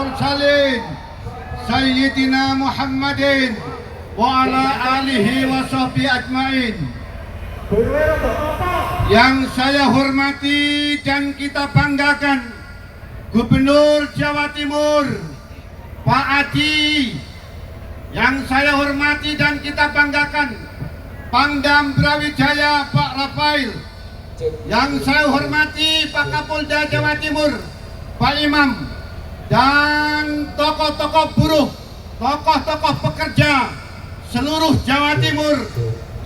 المرسلين سيدنا محمد وعلى آله وصحbihi ajmain. Yang saya hormati dan kita banggakan Gubernur Jawa Timur Pak Adi. Yang saya hormati dan kita banggakan Pangdam Brawijaya Pak Rafael. Yang saya hormati Pak Kapolda Jawa Timur Pak Imam, dan tokoh-tokoh buruh, tokoh-tokoh pekerja seluruh Jawa Timur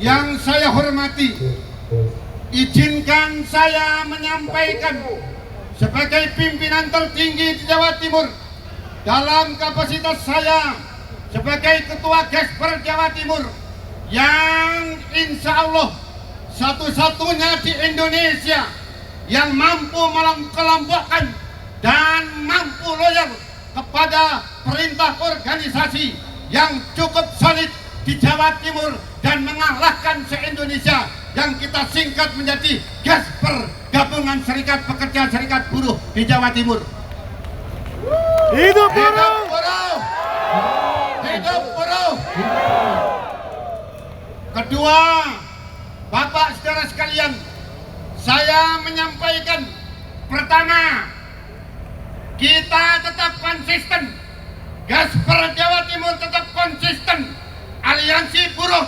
yang saya hormati. Izinkan saya menyampaikan sebagai pimpinan tertinggi di Jawa Timur dalam kapasitas saya sebagai Ketua Gesper Jawa Timur yang insya Allah satu-satunya di Indonesia yang mampu mengelompokkan dan mampu loyal kepada perintah organisasi yang cukup solid di Jawa Timur dan mengalahkan se-Indonesia yang kita singkat menjadi Gesper, Gabungan Serikat Pekerja Serikat Buruh di Jawa Timur. Hidup buruh! Hidup buruh! Kedua, Bapak saudara sekalian, saya menyampaikan pertama, kita tetap konsisten. Gesper Jawa Timur tetap konsisten. Aliansi buruh,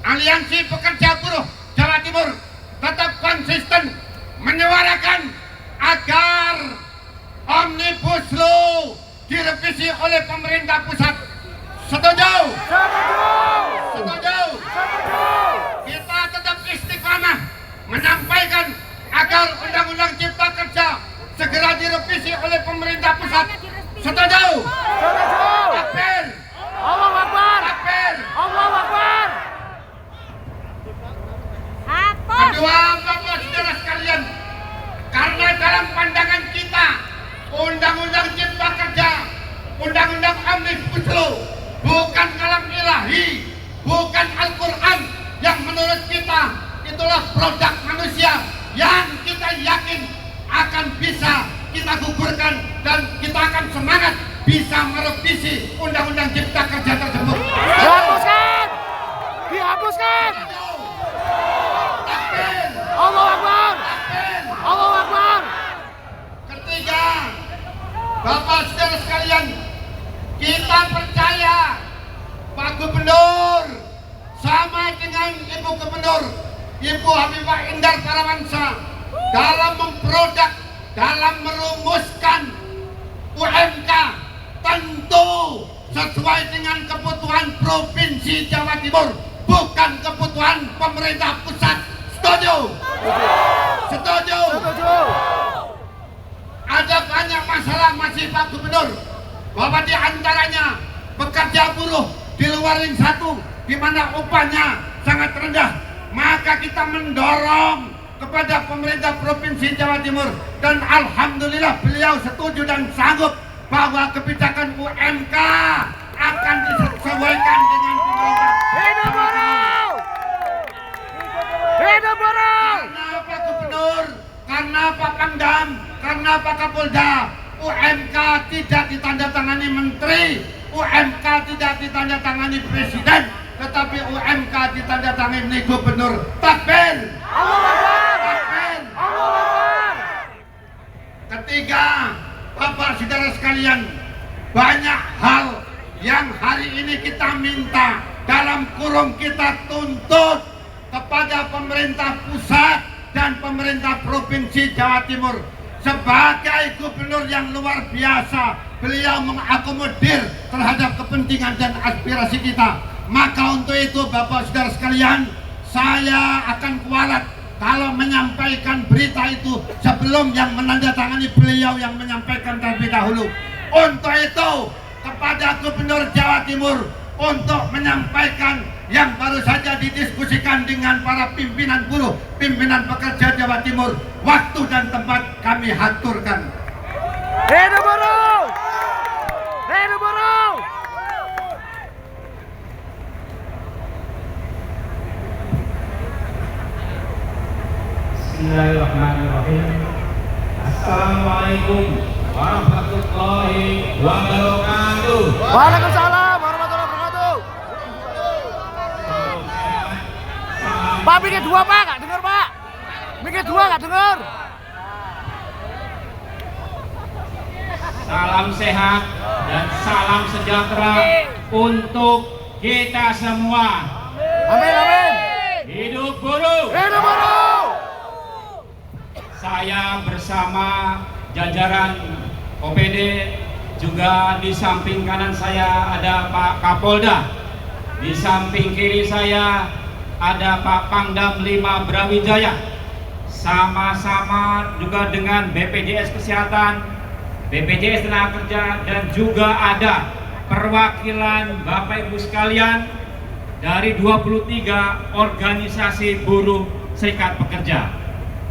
aliansi pekerja buruh Jawa Timur tetap konsisten menyuarakan agar Omnibus Law direvisi oleh pemerintah pusat. Setuju? Setuju? Kita tetap istiqamah menyampaikan agar Undang-Undang Cipta Kerja segera direvisi oleh pemerintah pusat. Setuju? Takbir! Allahu Akbar! Takbir! Allahu Akbar! Kedua, Bapak saudara sekalian, karena dalam pandangan kita Undang-Undang Cipta Kerja, Undang-Undang Omnibus Law bukan kalam ilahi, bukan Al-Quran yang menurut kita itulah produk manusia yang kita yakin akan bisa kita gugurkan dan kita akan semangat bisa merevisi Undang-Undang Cipta Kerja tersebut. Dihapuskan! Dihapuskan! Takbir! Allahu Akbar! Takbir! Allahu Akbar! Ketiga, Bapak saudara sekalian, kita percaya Pak Gubernur sama dengan Ibu Gubernur, Ibu Habibah Indar Parawansa dalam memproduk, dalam merumuskan UMK tentu sesuai dengan kebutuhan Provinsi Jawa Timur, bukan kebutuhan pemerintah pusat. Setuju? Setuju? Ada banyak masalah masih Pak Gubernur, bahwa di antaranya pekerja buruh di luar ring 1 di mana upahnya sangat rendah. Maka kita mendorong kepada pemerintah Provinsi Jawa Timur, dan alhamdulillah beliau setuju dan sanggup bahwa kebijakan UMK akan disesuaikan dengan pemerintah. Hidup buruh! Hidup buruh! Karena Pak Gubernur, karena Pak Pangdam, karena Pak Kapolda, UMK tidak ditandatangani menteri, UMK tidak ditandatangani presiden, tetapi UMK ditandatangani gubernur. Takbir! Allahu Akbar! Takbir! Allahu Akbar! Ketiga, Bapak saudara sekalian, banyak hal yang hari ini kita minta, dalam kurung kita tuntut kepada pemerintah pusat dan pemerintah Provinsi Jawa Timur. Sebagai gubernur yang luar biasa, beliau mengakomodir terhadap kepentingan dan aspirasi kita. Maka untuk itu Bapak saudara sekalian, saya akan kualat kalau menyampaikan berita itu sebelum yang menandatangani beliau yang menyampaikan terlebih dahulu. Untuk itu kepada Gubernur Jawa Timur untuk menyampaikan yang baru saja didiskusikan dengan para pimpinan buruh, pimpinan pekerja Jawa Timur, waktu dan tempat kami haturkan. Hidup buruh! Hidup buruh! Bismillahirrahmanirrahim. Assalamualaikum warahmatullahi wabarakatuh. Waalaikumsalam warahmatullahi wabarakatuh. Pak, mikir dua Pak, nggak dengar Pak. Mikir dua nggak dengar. Salam sehat dan salam sejahtera untuk kita semua. Amin amin. Hidup buruh. Hidup buruh. Saya bersama jajaran OPD, juga di samping kanan saya ada Pak Kapolda, di samping kiri saya ada Pak Pangdam 5 Brawijaya, sama-sama juga dengan BPJS Kesehatan, BPJS Tenaga Kerja, dan juga ada perwakilan Bapak Ibu sekalian dari 23 organisasi buruh serikat pekerja,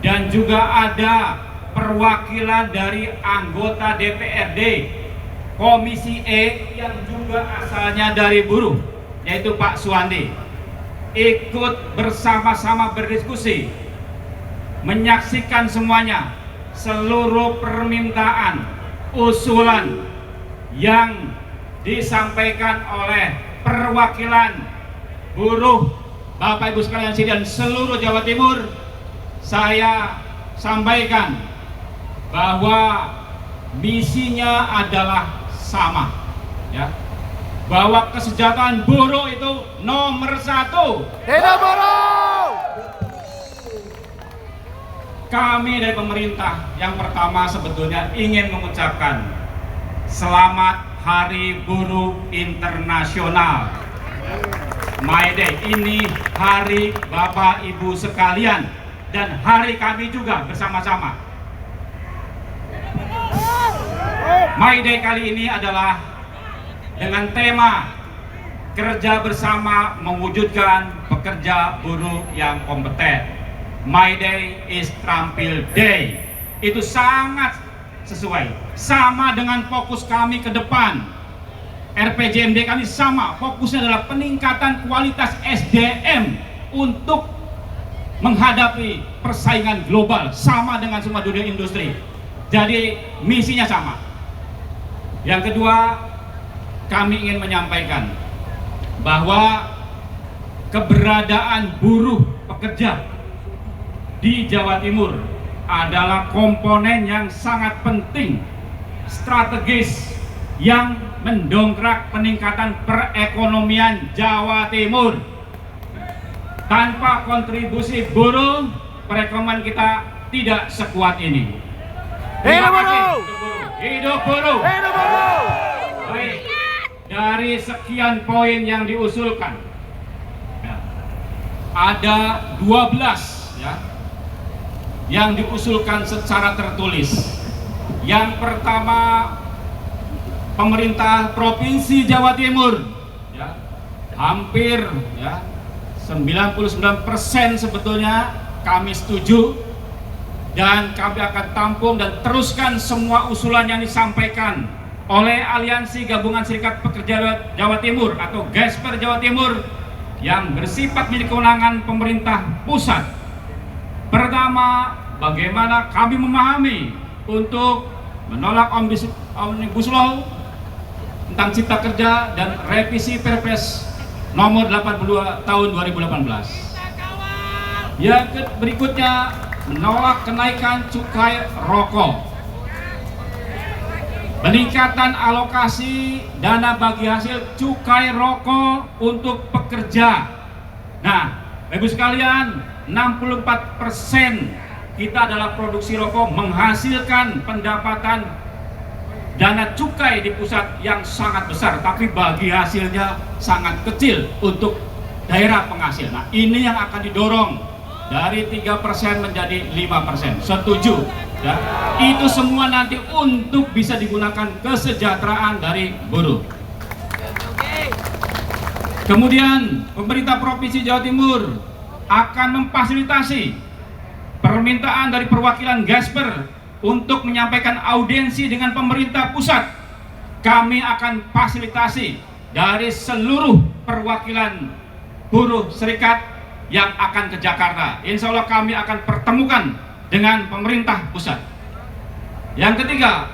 dan juga ada perwakilan dari anggota DPRD Komisi E yang juga asalnya dari buruh, yaitu Pak Suwandi, ikut bersama-sama berdiskusi, menyaksikan semuanya, seluruh permintaan, usulan yang disampaikan oleh perwakilan buruh Bapak Ibu sekalian dan seluruh Jawa Timur. Saya sampaikan bahwa misinya adalah sama, ya, bahwa kesejahteraan buruh itu nomor 1. Hidup buruh. Kami dari pemerintah yang pertama sebetulnya ingin mengucapkan selamat Hari Buruh Internasional. May Day ini hari Bapak Ibu sekalian dan hari kami juga bersama-sama. May Day kali ini adalah dengan tema kerja bersama mewujudkan pekerja buruh yang kompeten. My Day is Trampil Day. Itu sangat sesuai, sama dengan fokus kami ke depan. RPJMD kami sama, fokusnya adalah peningkatan kualitas SDM untuk menghadapi persaingan global, sama dengan semua dunia industri. Jadi misinya sama. Yang kedua, kami ingin menyampaikan bahwa keberadaan buruh pekerja di Jawa Timur adalah komponen yang sangat penting, strategis, yang mendongkrak peningkatan perekonomian Jawa Timur. Tanpa kontribusi buruh, perekonomian kita tidak sekuat ini. Hidup buruh. Hidup buruh. Hidup buruh. Baik, dari sekian poin yang diusulkan, ya, ada 12 ya, yang diusulkan secara tertulis. Yang pertama, pemerintah Provinsi Jawa Timur, ya, hampir ya 99% sebetulnya kami setuju, dan kami akan tampung dan teruskan semua usulan yang disampaikan oleh Aliansi Gabungan Serikat Pekerja Jawa Timur atau GESPER Jawa Timur yang bersifat milik kewenangan pemerintah pusat. Pertama, bagaimana kami memahami untuk menolak Omnibus Law tentang Cipta Kerja dan revisi Perpres nomor 82 tahun 2018. Yang berikutnya, menolak kenaikan cukai rokok, peningkatan alokasi dana bagi hasil cukai rokok untuk pekerja. Nah, Ibu sekalian, 64% kita adalah produksi rokok menghasilkan pendapatan dana cukai di pusat yang sangat besar, tapi bagi hasilnya sangat kecil untuk daerah penghasil. Nah, ini yang akan didorong dari 3% menjadi 5%. Setuju? Ya? Itu semua nanti untuk bisa digunakan kesejahteraan dari buruh. Kemudian pemerintah Provinsi Jawa Timur akan memfasilitasi permintaan dari perwakilan GESPER untuk menyampaikan audiensi dengan pemerintah pusat. Kami akan fasilitasi dari seluruh perwakilan buruh serikat yang akan ke Jakarta. Insya Allah kami akan pertemukan dengan pemerintah pusat. Yang ketiga,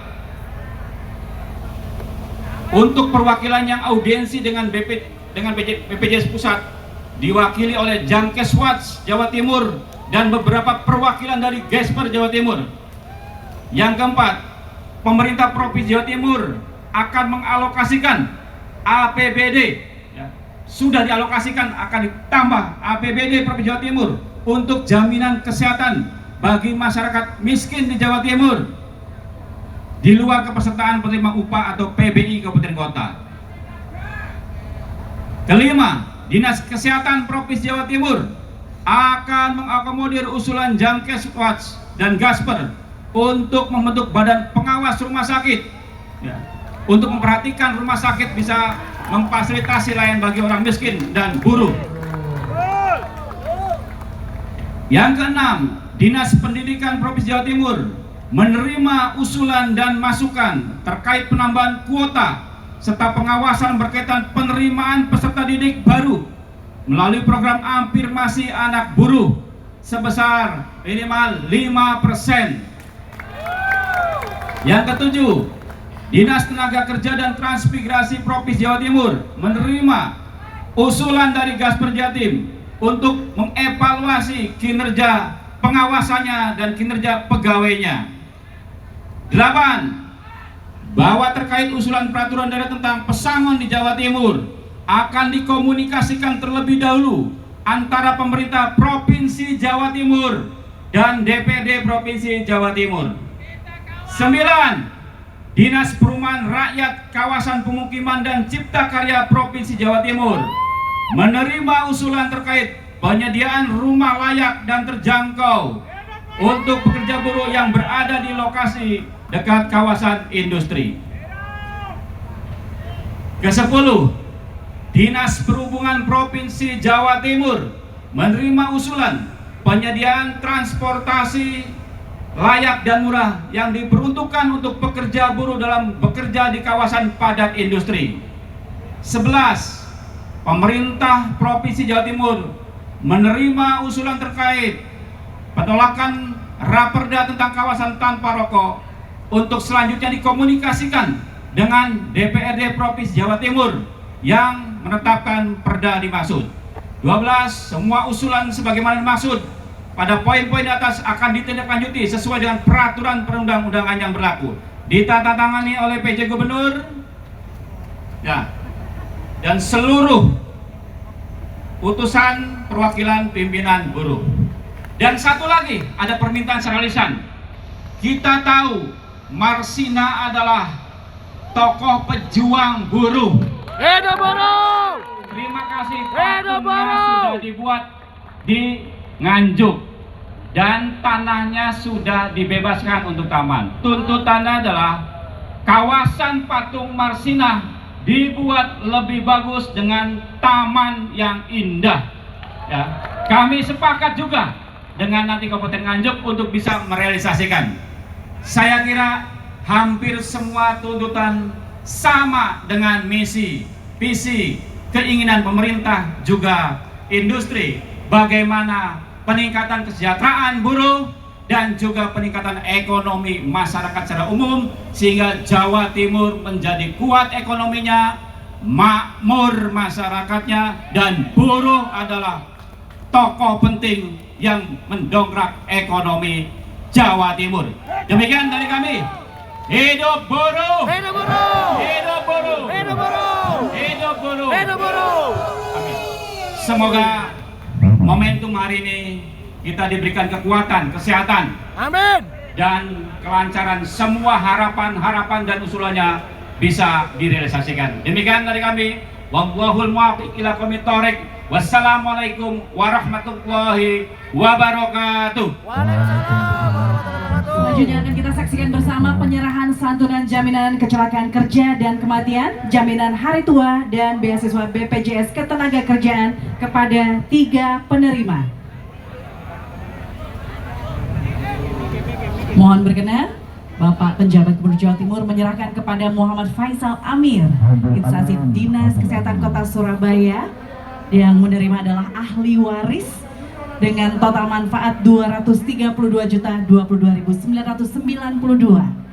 Untuk perwakilan yang audiensi dengan BPJS Pusat diwakili oleh Jamkeswatch Jawa Timur dan beberapa perwakilan dari Gesper Jawa Timur. Yang keempat, pemerintah Provinsi Jawa Timur akan mengalokasikan APBD, ya, sudah dialokasikan, akan ditambah APBD Provinsi Jawa Timur untuk jaminan kesehatan bagi masyarakat miskin di Jawa Timur di luar kepesertaan penerima upah atau PBI Kabupaten Kota. Kelima, Dinas Kesehatan Provinsi Jawa Timur akan mengakomodir usulan Jamkeswatch dan Gasper untuk membentuk badan pengawas rumah sakit, ya, untuk memperhatikan rumah sakit bisa memfasilitasi layanan bagi orang miskin dan buruh. Yang keenam, Dinas Pendidikan Provinsi Jawa Timur menerima usulan dan masukan terkait penambahan kuota serta pengawasan berkaitan penerimaan peserta didik baru melalui program afirmasi anak buruh sebesar minimal 5%. Yang ketujuh, Dinas Tenaga Kerja dan Transmigrasi Provinsi Jawa Timur menerima usulan dari Gasper Jatim untuk mengevaluasi kinerja pengawasannya dan kinerja pegawainya. 8. Bahwa terkait usulan peraturan daerah tentang pesangon di Jawa Timur akan dikomunikasikan terlebih dahulu antara pemerintah Provinsi Jawa Timur dan DPD Provinsi Jawa Timur. 9. Dinas Perumahan Rakyat, Kawasan Pemukiman dan Cipta Karya Provinsi Jawa Timur menerima usulan terkait penyediaan rumah layak dan terjangkau untuk pekerja buruh yang berada di lokasi dekat kawasan industri. Ke-10, Dinas Perhubungan Provinsi Jawa Timur menerima usulan penyediaan transportasi layak dan murah yang diperuntukkan untuk pekerja buruh dalam bekerja di kawasan padat industri. 11. Pemerintah Provinsi Jawa Timur menerima usulan terkait penolakan Raperda tentang kawasan tanpa rokok untuk selanjutnya dikomunikasikan dengan DPRD Provinsi Jawa Timur yang menetapkan perda dimaksud. 12. Semua usulan sebagaimana dimaksud pada poin-poin di atas akan ditindaklanjuti sesuai dengan peraturan perundang-undangan yang berlaku, ditandatangani oleh PJ Gubernur, ya, dan seluruh utusan perwakilan pimpinan buruh. Dan satu lagi, ada permintaan secara lisan. Kita tahu Marsina adalah tokoh pejuang buruh. Hidup buruh! Terima kasih, Hidup patungnya buruh! sudah dibuat di Nganjuk dan tanahnya sudah dibebaskan untuk taman. Tuntutannya adalah kawasan patung Marsina dibuat lebih bagus dengan taman yang indah, ya. Kami sepakat juga dengan nanti Kabupaten Nganjuk untuk bisa merealisasikan. Saya kira hampir semua tuntutan sama dengan misi, visi, keinginan pemerintah juga industri, bagaimana peningkatan kesejahteraan buruh dan juga peningkatan ekonomi masyarakat secara umum sehingga Jawa Timur menjadi kuat ekonominya, makmur masyarakatnya, dan buruh adalah tokoh penting yang mendongkrak ekonomi Jawa Timur. Demikian dari kami. Hidup buruh! Hidup buruh! Hidup buruh! Hidup buruh! Hidup buruh! Hidup buruh! Amin. Semoga momentum hari ini kita diberikan kekuatan, kesehatan, Amin! dan kelancaran. Semua harapan-harapan dan usulannya bisa direalisasikan. Demikian dari kami. Wallahul muwaffiq ila aqwamit thoriq. Wassalamualaikum warahmatullahi wabarakatuh. Waalaikumsalam warahmatullahi wabarakatuh. Selanjutnya akan kita saksikan bersama penyerahan santunan jaminan kecelakaan kerja dan kematian, jaminan hari tua, dan beasiswa BPJS Ketenagakerjaan kepada 3 penerima. Mohon berkenan, Bapak Penjabat Gubernur Jawa Timur menyerahkan kepada Muhammad Faisal Amir, instansi Dinas Kesehatan Kota Surabaya, yang menerima adalah ahli waris dengan total manfaat Rp232.022.992.